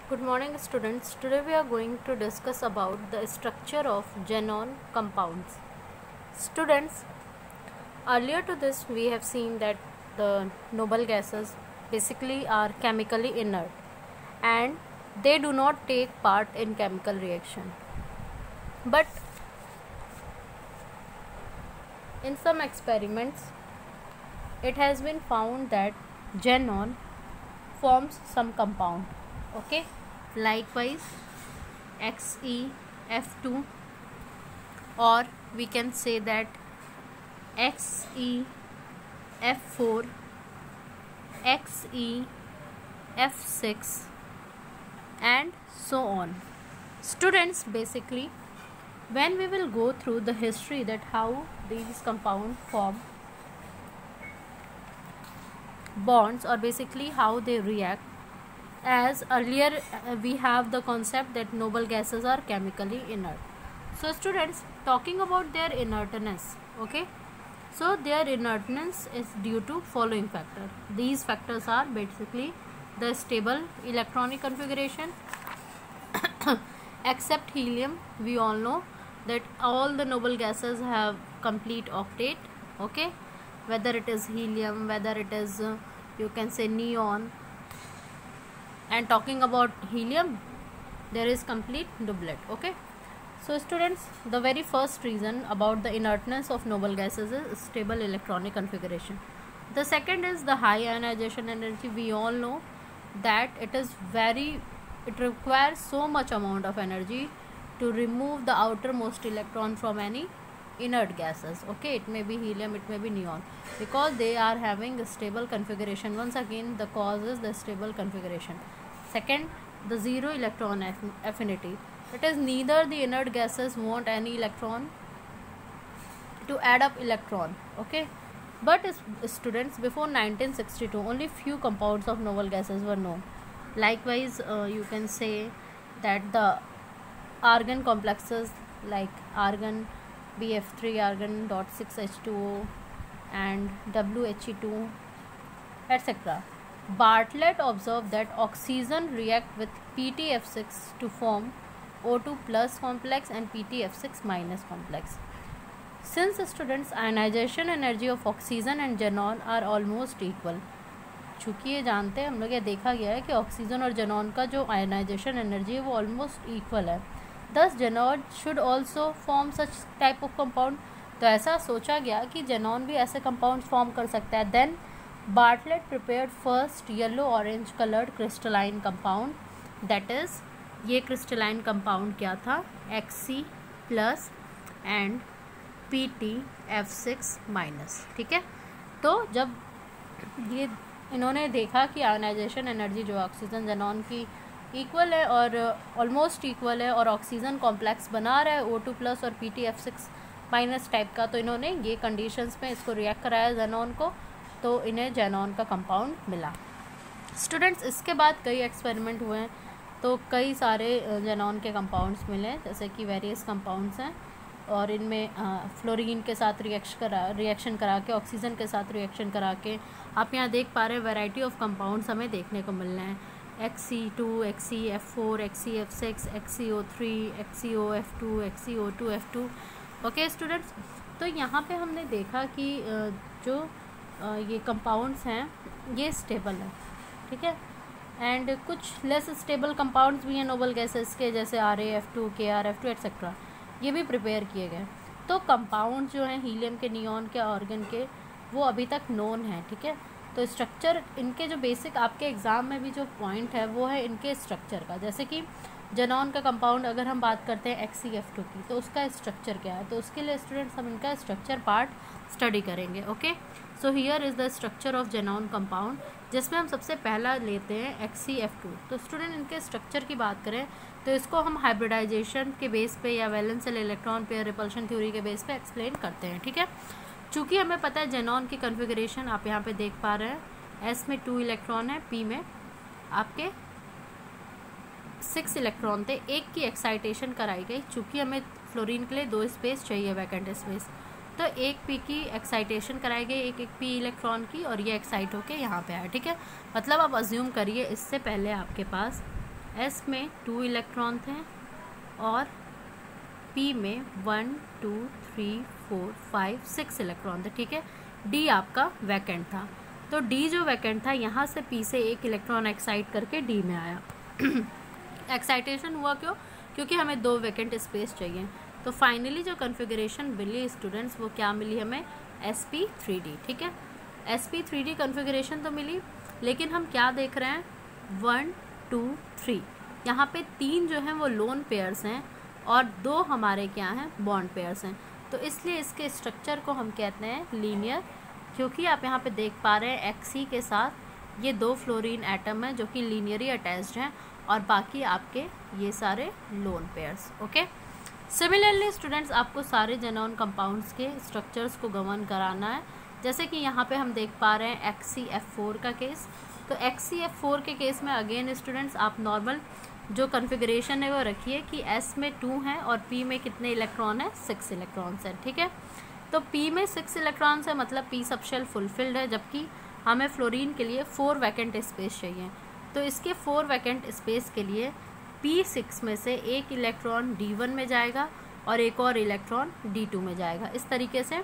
Good morning students. Today we are going to discuss about the structure of xenon compounds. Students, earlier to this we have seen that the noble gases basically are chemically inert and they do not take part in chemical reaction. But in some experiments it has been found that xenon forms some compound. Okay, likewise XeF2, or we can say that XeF4, XeF6 and so on. Students, basically when we will go through the history that how these compounds form bonds, or basically how they react, as earlier we have the concept that noble gases are chemically inert. So students, talking about their inertness, okay, so their inertness is due to following factor. These factors are basically the stable electronic configuration. Except helium, we all know that all the noble gases have complete octet, okay, whether it is helium, whether it is you can say neon. And talking about helium, there is complete doublet. Okay, so students, the very first reason about the inertness of noble gases is stable electronic configuration. The second is the high ionization energy. We all know that it requires so much amount of energy to remove the outermost electron from any inert gases. Okay, it may be helium, it may be neon, because they are having a stable configuration. Once again, the cause is the stable configuration. Second, the zero electron affinity. It is neither the inert gases want any electron to add up electron. Okay, but students, before 1962 only few compounds of noble gases were known. Likewise, you can say that the argon complexes like argon BF3, argon .6H2O and WHE2, etc. Bartlett observed that oxygen react with PTF6 to form O2 plus complex and PTF6 minus complex. Since students, ionization energy of oxygen and xenon are almost equal, चूँकि ये जानते हैं हम लोग, ये देखा गया है कि ऑक्सीजन और जेनॉन का जो आयनाइजेशन एनर्जी है वो ऑलमोस्ट इक्वल है, दस xenon should also form such type of compound. तो ऐसा सोचा गया कि जेनॉन भी ऐसे कंपाउंड फॉर्म कर सकता है. Then Bartlett prepared first yellow orange coloured crystalline compound, that is ये क्रिस्टलाइन कंपाउंड क्या था, Xc plus and PTF6 minus. ठीक है, तो जब ये इन्होंने देखा कि आयनाइजेशन एनर्जी जो ऑक्सीजन जेनॉन की इक्वल है और ऑलमोस्ट इक्वल है और ऑक्सीजन कॉम्प्लेक्स बना रहा है O2 प्लस और PTF6 माइनस टाइप का, तो इन्होंने ये कंडीशंस में इसको रिएक्ट कराया जेनॉन को, तो इन्हें जेनॉन का कंपाउंड मिला. स्टूडेंट्स, इसके बाद कई एक्सपेरिमेंट हुए हैं, तो कई सारे जेनॉन के कंपाउंड्स मिले, जैसे कि वेरियस कंपाउंड्स हैं, और इनमें फ्लोरीन के साथ रिएक्शन करा के, ऑक्सीजन के साथ रिएक्शन करा के, आप यहाँ देख पा रहे हैं वैरायटी ऑफ कंपाउंड्स हमें देखने को मिल रहे हैं. Xe2, XeF4, XeF6, XeO3, XeOF2, XeO2F2. Okay students, तो यहाँ पे हमने देखा कि जो ये कंपाउंड्स हैं ये स्टेबल है. ठीक है, एंड कुछ लेस स्टेबल कंपाउंड्स भी हैं नोबल गैसेस के, जैसे RaF2, KrF2 एक्सेट्रा, ये भी प्रिपेयर किए गए. तो कंपाउंड जो हैं हीलियम के, नियॉन के, आर्गन के, वो अभी तक नोन है. ठीक है, तो स्ट्रक्चर इनके जो बेसिक आपके एग्ज़ाम में भी जो पॉइंट है वो है इनके स्ट्रक्चर का. जैसे कि जेनॉन का कंपाउंड अगर हम बात करते हैं XeF2 की, तो उसका स्ट्रक्चर क्या है, तो उसके लिए स्टूडेंट्स हम इनका स्ट्रक्चर पार्ट स्टडी करेंगे. Okay, so here is the structure of xenon compound, जिसमें हम सबसे पहला लेते हैं XeF2. तो स्टूडेंट, इनके स्ट्रक्चर की बात करें तो इसको हम हाइब्रिडाइजेशन के बेस पे या valence shell electron pair repulsion theory के बेस पे एक्सप्लेन करते हैं. ठीक है, चूँकि हमें पता है जेनॉन की कन्फिगरेशन आप यहाँ पे देख पा रहे हैं, S में 2 इलेक्ट्रॉन है, P में आपके 6 इलेक्ट्रॉन थे, एक की एक्साइटेशन कराई गई. चूँकि हमें फ्लोरीन के लिए 2 स्पेस चाहिए, वैकेंट स्पेस, तो एक पी की एक्साइटेशन कराई गई, एक पी इलेक्ट्रॉन की, और ये एक्साइट होके यहाँ पे आया। ठीक है, मतलब आप अज्यूम करिए इससे पहले आपके पास S में 2 इलेक्ट्रॉन थे और P में 1 2 3 4 5 6 इलेक्ट्रॉन थे, ठीक है। D आपका वैकेंट था, तो D जो वैकेंट था यहाँ से P से एक इलेक्ट्रॉन एक्साइट करके D में आया। एक्साइटेशन हुआ क्यों? क्योंकि हमें 2 वैकेंट स्पेस चाहिए। तो फाइनली जो कन्फिगरेशन मिली स्टूडेंट्स, वो क्या मिली हमें? sp3d, ठीक है। sp3d कन्फिगरेशन तो मिली, लेकिन हम क्या देख रहे हैं? 1 2 3, यहाँ पे 3 जो हैं वो लोन पेयर्स हैं और 2 हमारे क्या हैं? बॉन्ड पेयर्स हैं। तो इसलिए इसके स्ट्रक्चर को हम कहते हैं लीनियर, क्योंकि आप यहाँ पे देख पा रहे हैं Xe के साथ ये 2 फ्लोरीन एटम हैं जो कि लीनियरली अटैच्ड हैं और बाकी आपके ये सारे lone pairs. Okay, similarly students आपको सारे जेनॉन कंपाउंड्स के स्ट्रक्चर्स को गवर्न कराना है। जैसे कि यहाँ पे हम देख पा रहे हैं HCF4 का केस। तो HCF4 के केस में अगेन स्टूडेंट्स आप नॉर्मल जो कन्फिगरेशन है वो रखिए कि S में 2 हैं और P में कितने इलेक्ट्रॉन है? 6 इलेक्ट्रॉन्स हैं, ठीक है। तो P में 6 इलेक्ट्रॉन्स है, मतलब P सबशेल फुलफिल्ड है, जबकि हमें फ्लोरीन के लिए 4 वैकेंट स्पेस चाहिए। तो इसके 4 वैकेंट स्पेस के लिए P6 में से एक इलेक्ट्रॉन D1 में जाएगा और एक और इलेक्ट्रॉन D2 में जाएगा। इस तरीके से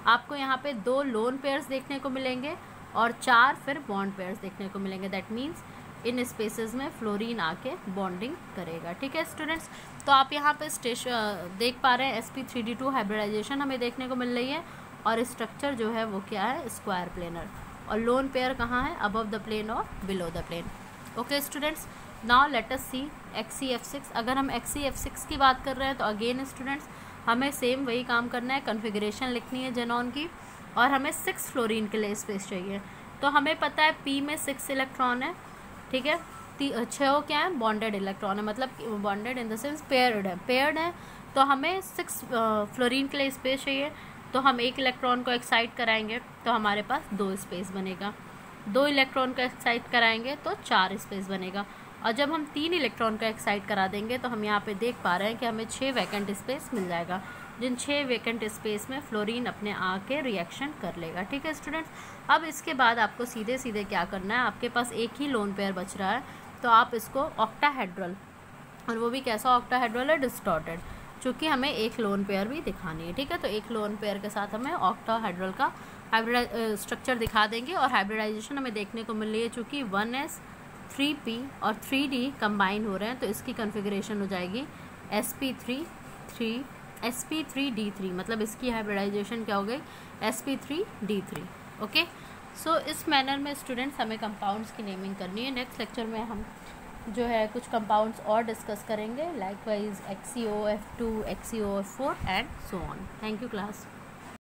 आपको यहाँ पे 2 लोन पेयर्स देखने को मिलेंगे और 4 फिर बॉन्ड पेयर्स देखने को मिलेंगे। दैट मीन्स इन स्पेसेस में फ्लोरीन आके बॉन्डिंग करेगा, ठीक है स्टूडेंट्स। तो आप यहाँ पे देख पा रहे हैं sp3d2 हाइब्रिडाइजेशन हमें देखने को मिल रही है और स्ट्रक्चर जो है वो क्या है? Square planar. और लोन पेयर कहाँ है? अबव द प्लेन और below the plane. Okay students, now let us see HCF6। अगर हम HCF6 की बात कर रहे हैं तो अगेन स्टूडेंट्स हमें सेम वही काम करना है, कन्फिगरेशन लिखनी है जेनॉन की और हमें 6 फ्लोरीन के लिए स्पेस चाहिए। तो हमें पता है P में 6 इलेक्ट्रॉन है, ठीक है। 6 क्या है? बॉन्डेड इलेक्ट्रॉन है, मतलब bonded in the sense paired है। तो हमें 6 फ्लोरीन के लिए स्पेस चाहिए, तो हम एक इलेक्ट्रॉन को एक्साइट कराएंगे तो हमारे पास 2 स्पेस बनेगा। 2 इलेक्ट्रॉन को एक्साइट कराएंगे तो 4 स्पेस बनेगा। और जब हम 3 इलेक्ट्रॉन को एक्साइट करा देंगे तो हम यहाँ पे देख पा रहे हैं कि हमें 6 वैकेंट स्पेस मिल जाएगा, जिन 6 वैकेंट स्पेस में फ्लोरीन अपने आके रिएक्शन कर लेगा, ठीक है स्टूडेंट्स। अब इसके बाद आपको सीधे सीधे क्या करना है? आपके पास एक ही लोन पेयर बच रहा है, तो आप इसको ऑक्टाहेड्रल, और वो भी कैसा ऑक्टाहेड्रल है? डिस्टॉर्टेड, चूँकि हमें एक लोन पेयर भी दिखानी है, ठीक है। तो एक लोन पेयर के साथ हमें ऑक्टाहेड्रल का स्ट्रक्चर दिखा देंगे और हाइब्रिडाइजेशन हमें देखने को मिल रही है। चूँकि 1s 3p और 3d कंबाइन हो रहे हैं तो इसकी कन्फिगरेशन हो जाएगी sp3d3, मतलब इसकी हाइब्रिडाइजेशन क्या हो गई? sp3d3। ओके, सो इस मैनर में स्टूडेंट्स हमें कंपाउंड्स की नेमिंग करनी है। नेक्स्ट लेक्चर में हम जो है कुछ कंपाउंड्स और डिस्कस करेंगे, likewise XeOF2, XeOF4 and so on. Thank you class.